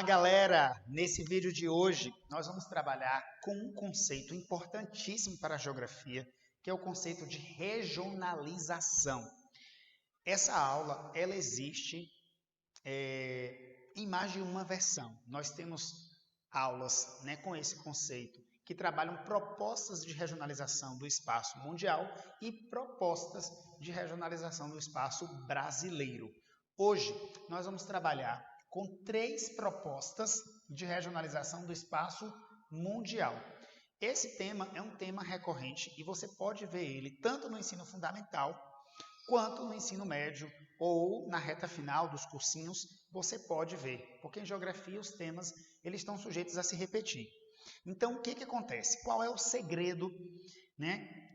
Galera! Nesse vídeo de hoje, nós vamos trabalhar com um conceito importantíssimo para a geografia, que é o conceito de regionalização. Essa aula, ela existe em mais de uma versão. Nós temos aulas com esse conceito que trabalham propostas de regionalização do espaço mundial e propostas de regionalização do espaço brasileiro. Hoje, nós vamos trabalhar com 3 propostas de regionalização do espaço mundial. Esse tema é um tema recorrente e você pode ver ele tanto no ensino fundamental quanto no ensino médio ou na reta final dos cursinhos, você pode ver, porque em geografia os temas eles estão sujeitos a se repetir. Então, o que acontece? Qual é o segredo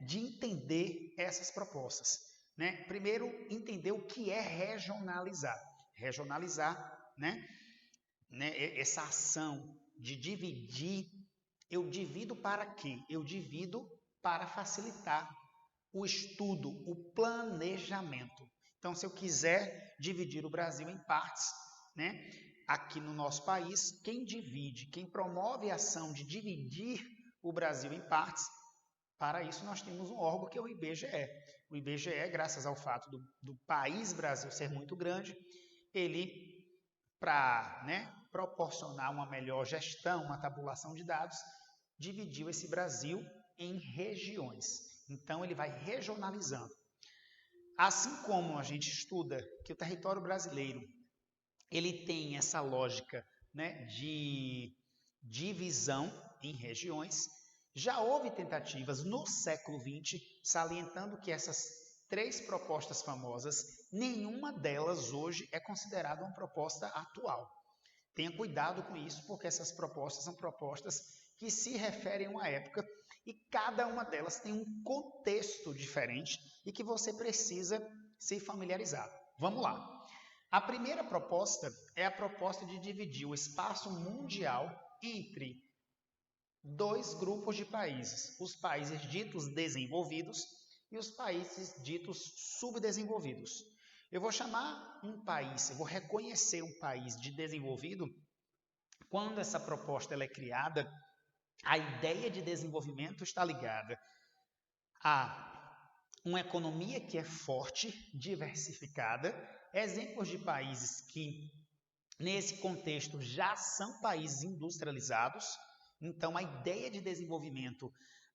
de entender essas propostas? Primeiro, entender o que é regionalizar. Regionalizar, essa ação de dividir, eu divido para quê? Eu divido para facilitar o estudo, o planejamento. Então, se eu quiser dividir o Brasil em partes, aqui no nosso país, quem divide, quem promove a ação de dividir o Brasil em partes, para isso nós temos um órgão que é o IBGE. O IBGE, graças ao fato do país Brasil ser muito grande, ele, para proporcionar uma melhor gestão, uma tabulação de dados, dividiu esse Brasil em regiões. Então, ele vai regionalizando. Assim como a gente estuda que o território brasileiro ele tem essa lógica de divisão em regiões, já houve tentativas no século XX, salientando que essas 3 propostas famosas, nenhuma delas hoje é considerada uma proposta atual. Tenha cuidado com isso, porque essas propostas são propostas que se referem a uma época e cada uma delas tem um contexto diferente e que você precisa se familiarizar. Vamos lá. A primeira proposta é a proposta de dividir o espaço mundial entre 2 grupos de países, os países ditos desenvolvidos e os países ditos subdesenvolvidos. Eu vou chamar um país, eu vou reconhecer um país de desenvolvido quando essa proposta ela é criada. A ideia de desenvolvimento está ligada a uma economia que é forte, diversificada, exemplos de países que, nesse contexto, já são países industrializados. Então, a ideia de desenvolvimento,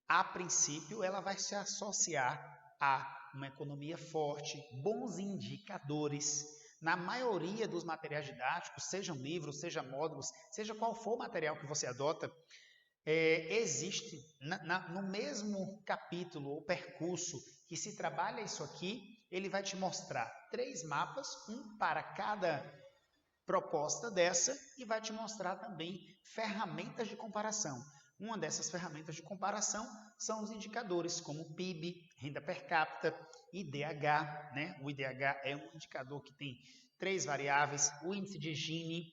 a princípio, ela vai se associar a uma economia forte, bons indicadores. Na maioria dos materiais didáticos, sejam livros, sejam módulos, seja qual for o material que você adota, existe no mesmo capítulo ou percurso que se trabalha isso aqui, ele vai te mostrar 3 mapas, um para cada proposta dessa, e vai te mostrar também ferramentas de comparação. Uma dessas ferramentas de comparação são os indicadores como PIB, renda per capita, IDH. O IDH é um indicador que tem 3 variáveis, o índice de Gini.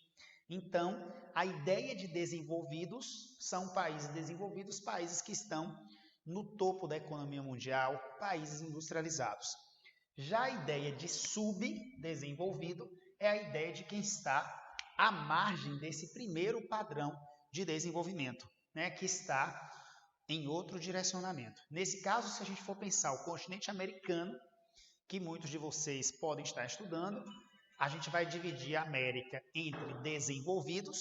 Então, a ideia de desenvolvidos são países desenvolvidos, países que estão no topo da economia mundial, países industrializados. Já a ideia de subdesenvolvido é a ideia de quem está à margem desse primeiro padrão de desenvolvimento, que está em outro direcionamento. Nesse caso, se a gente for pensar o continente americano, que muitos de vocês podem estar estudando, a gente vai dividir a América entre desenvolvidos,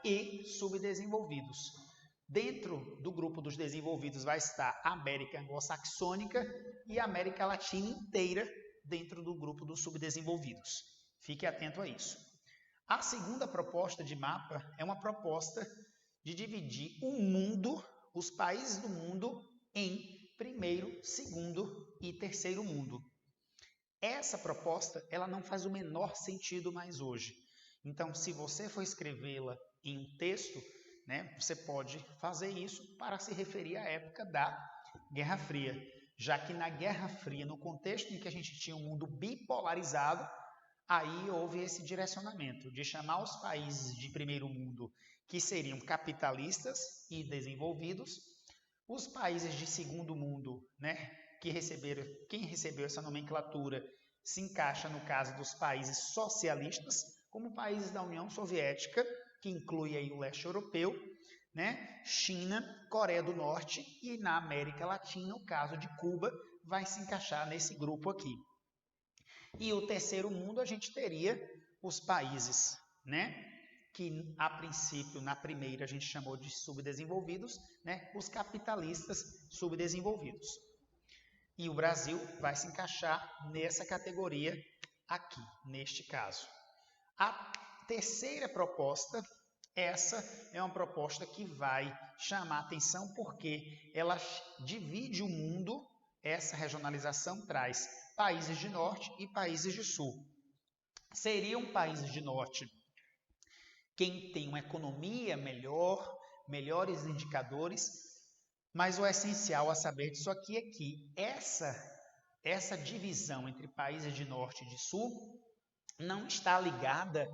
e subdesenvolvidos. Dentro do grupo dos desenvolvidos vai estar a América anglo-saxônica e a América Latina inteira dentro do grupo dos subdesenvolvidos. Fique atento a isso. A segunda proposta de mapa é uma proposta de dividir o mundo, os países do mundo, em primeiro, segundo e terceiro mundo. Essa proposta ela não faz o menor sentido mais hoje. Então, se você for escrevê-la em um texto, você pode fazer isso para se referir à época da Guerra Fria, já que na Guerra Fria, no contexto em que a gente tinha um mundo bipolarizado, aí houve esse direcionamento de chamar os países de primeiro mundo, que seriam capitalistas e desenvolvidos, os países de segundo mundo, quem recebeu essa nomenclatura se encaixa no caso dos países socialistas, como países da União Soviética, que inclui aí o leste europeu, né? China, Coreia do Norte e na América Latina, o caso de Cuba, vai se encaixar nesse grupo aqui. E o terceiro mundo a gente teria os países, né? Que a princípio, na primeira, a gente chamou de subdesenvolvidos, né? Os capitalistas subdesenvolvidos. E o Brasil vai se encaixar nessa categoria aqui, neste caso. A terceira proposta, essa é uma proposta que vai chamar atenção porque ela divide o mundo, essa regionalização traz países de norte e países de sul. Seriam países de norte quem tem uma economia melhor, melhores indicadores, mas o essencial a saber disso aqui é que essa divisão entre países de norte e de sul não está ligada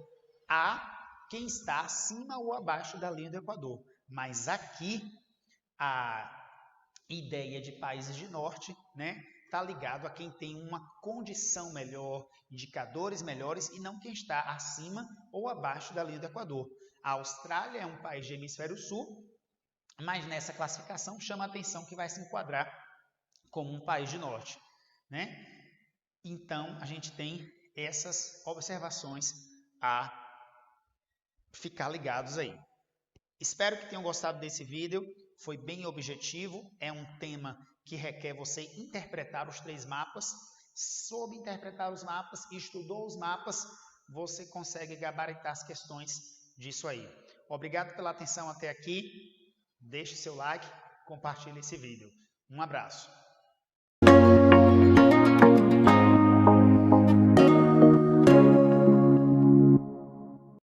a quem está acima ou abaixo da linha do Equador. Mas aqui a ideia de países de norte, né, está ligado a quem tem uma condição melhor, indicadores melhores e não quem está acima ou abaixo da linha do Equador. A Austrália é um país de hemisfério sul, mas nessa classificação chama a atenção que vai se enquadrar como um país de norte, né? Então, a gente tem essas observações a ficar ligados aí. Espero que tenham gostado desse vídeo, foi bem objetivo, é um tema que requer você interpretar os 3 mapas. Soube interpretar os mapas, estudou os mapas, você consegue gabaritar as questões disso aí. Obrigado pela atenção até aqui, deixe seu like, compartilhe esse vídeo. Um abraço.